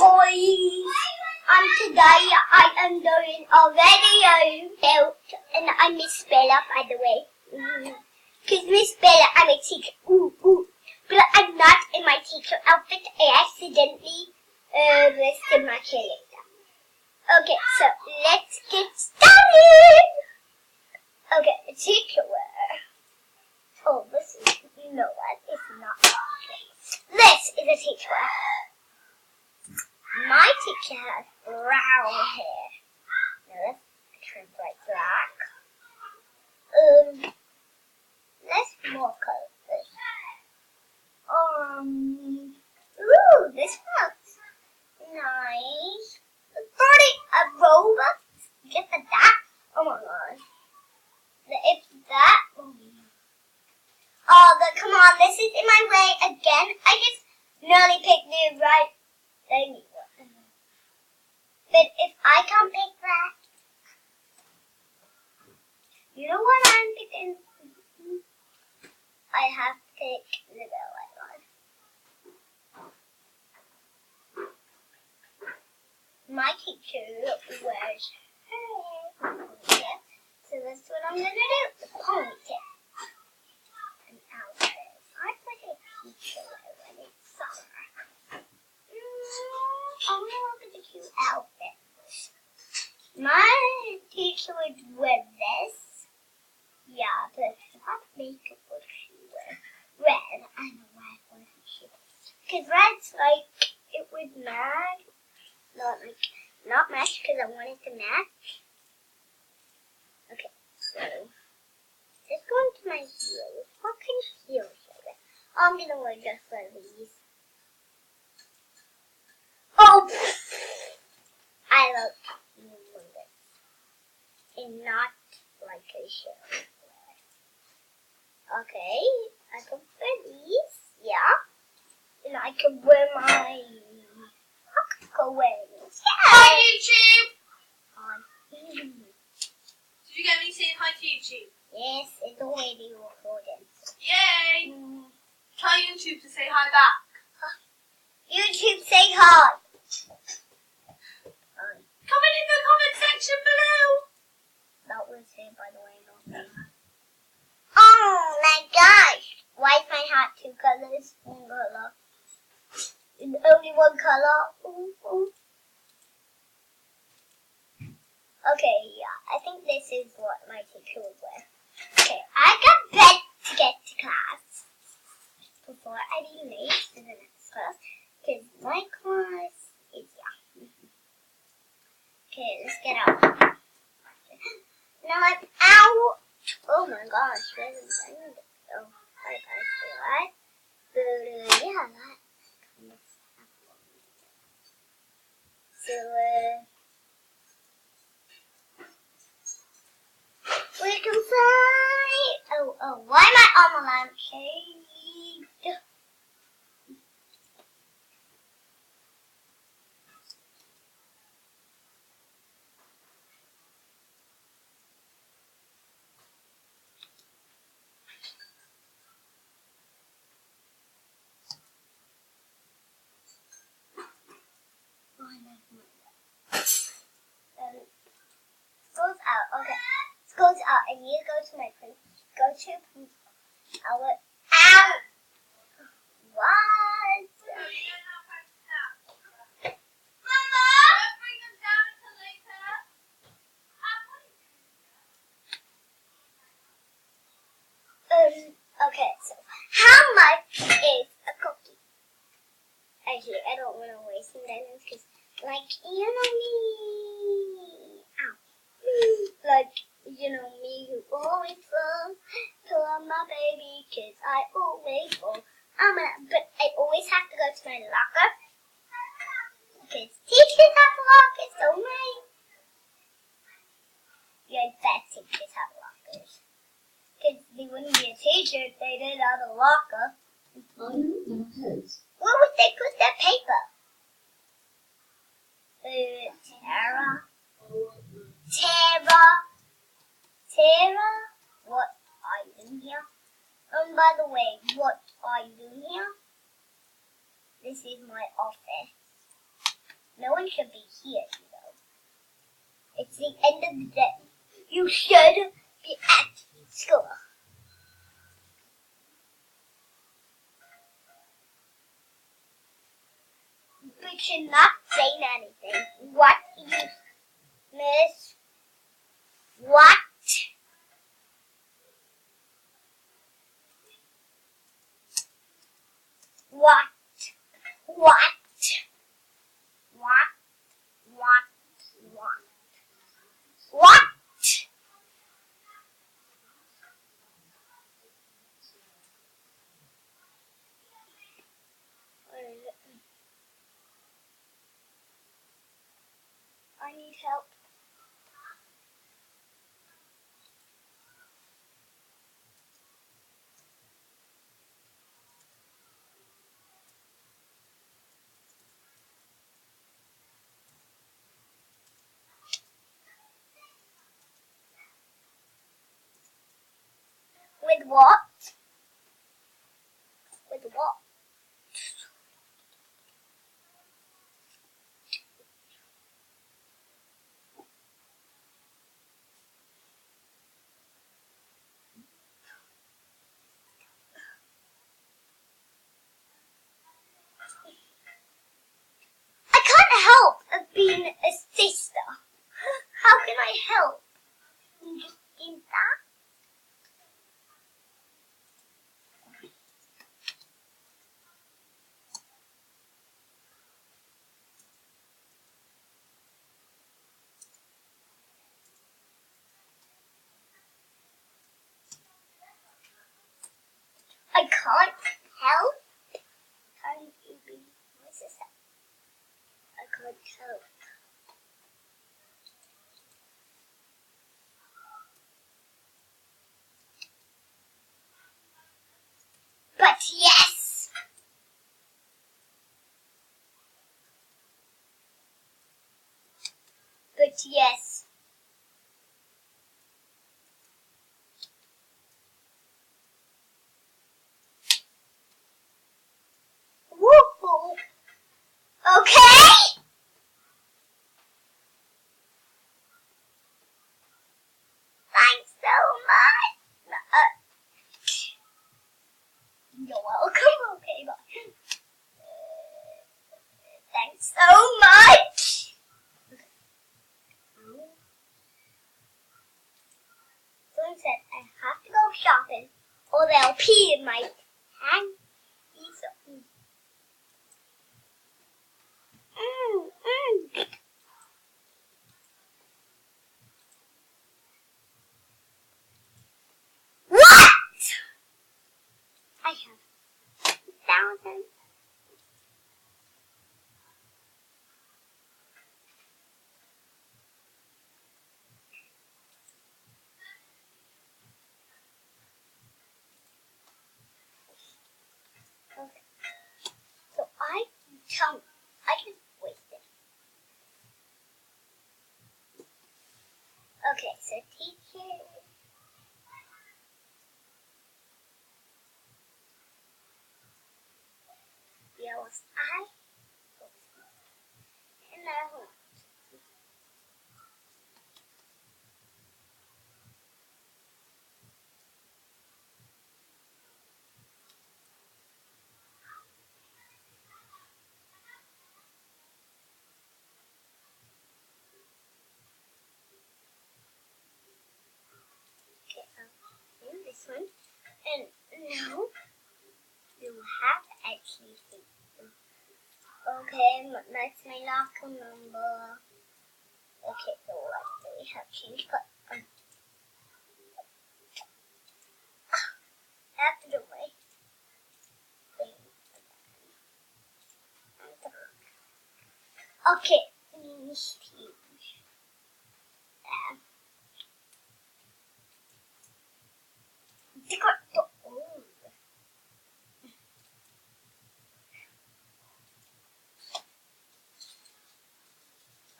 boys, and today I am doing a video built, and I Miss Bella, by the way. Because Miss Bella, I'm a teacher, but I'm not in my teacher outfit. I accidentally rested my cheerleader. Okay, so let's get started. Okay, teacher wear. Oh, this is, you know what, it's not okay. This is a teacher wear. My teacher has brown hair. Now let's translate black. Let's more colors. Ooh, this looks nice. Pretty a robot. Get the that. Oh my god. It's that. Oh, come on, this is in my way again. I just nearly picked the right thing. But if I can't pick that, you know what I'm picking? I have to pick the white one. My teacher wears hair. Yeah. So that's what I'm going to do. The ponytail. An outfit. I put a teacher when it's summer. I'm going to look at the cute outfits. My teacher would wear this. Yeah, but what makeup would she wear? Red. I know red wasn't she? Because red's like, it would match. Not match because I want it to match. Okay, so let's go into my heels. What kind of heels should I wear? I'm going to wear just one of these. Oh! I look humongous. And not like a show. Okay, I can wear these. Yeah. And I can wear my wings. Hi YouTube! Hi. Did you get me saying hi to YouTube? Yes, it's already recording. Yay! Tell YouTube to say hi back. YouTube, say hi. Comment in the comment section below. That was him, by the way, not me. Oh my gosh! Why is my hat two colors? One color. And only one color. Okay, yeah, I think this is what my teacher would wear. Okay, I got bed to get to class before I be late to the next class, because my class is, yeah. Okay, let's get out. Now I'm out. Oh my gosh, where's the thing? Oh, hi guys, what? But, yeah, that's kind of happening. So, we can fly. Oh, why am I on the lampshade? Goes out. Okay, it goes out. I need to go to my print. Go to our out. What? Mama! Don't bring them down until later. Okay, so how much is a cookie? Actually, I don't want to waste some diamonds because, like, you know me. Ow. Like, you know me who always falls to my baby because I always fall. But I always have to go to my locker because teachers have lockers, don't they? Yeah, I bet teachers have lockers. Because they wouldn't be a teacher if they didn't have a locker. Where would they put their paper? Tara, what are you doing here? By the way, what are you doing here? This is my office. No one should be here, you know. It's the end of the day. You should be at school. But you're not saying anything. What you, miss? What? What? What? What? What? What? What? I need help. With what? With what? I can't help being a sister. How can I help? You just do that? I can't help. Can't you be my sister? I can't help. But yes. But yes. Woohoo! Okay. Thanks so much. You're welcome. Okay, bye. Thanks so much. Someone said I have to go shopping or they'll pee in my hand. What? I have 1,000. Okay. So I can waste it. Okay, so teacher. Yes, and okay, this one. And now you have actually seen them. Okay, that's my locker number. Okay, so what do we have changed? But after the way. Okay, change.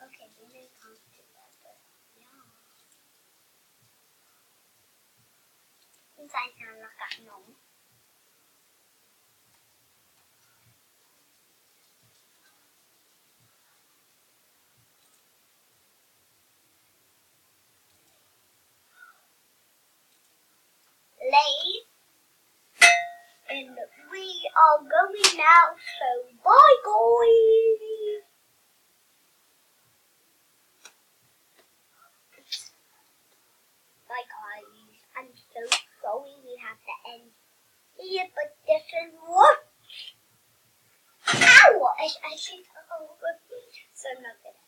Okay, we may come to that, but yeah. Since I sound like I know. are going now, so bye guys. Bye guys. I'm so sorry we have to end here, but this is what. Ow! I should. So I'm not gonna.